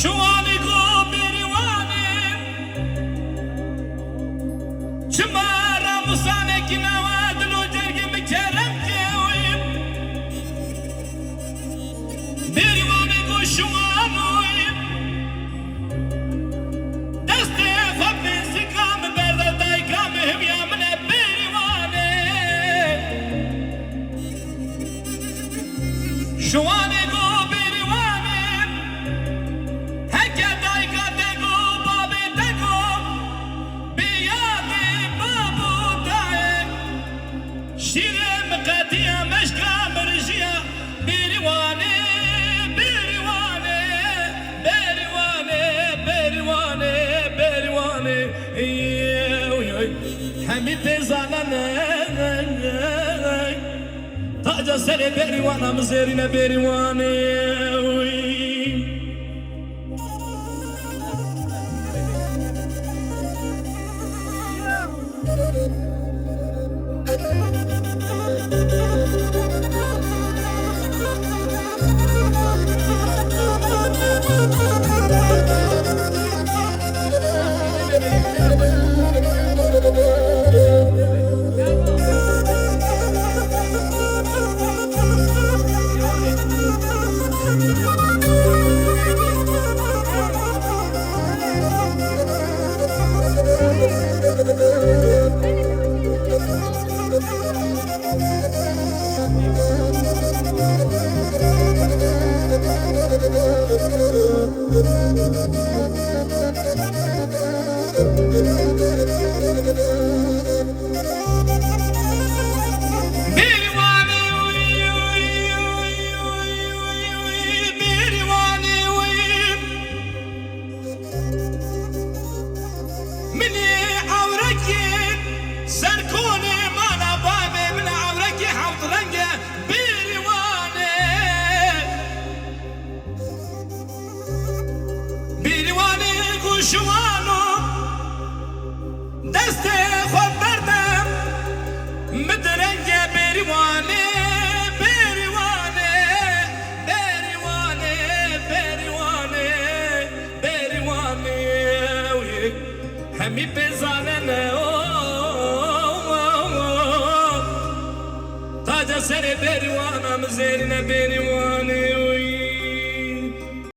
شوانی گو بریوانی چمارا مسانه کی نوادلو جرگی بکرم کهویم بریوانی گو شوانویم دسته خبی سکام بردای کام همیامنه بریوانی شوانی گو شیرم قطعه مشکا مرجیا بریوانه بریوانه بریوانه بریوانه بریوانه همی تزانه تاج سر بریوانه مزرین بریوانه شوانو دست خود بردم مدرنگ بریوانه بریوانه بریوانه بریوانه بریوانه همی بزانه تاج سر بریوانه مزرین بریوانه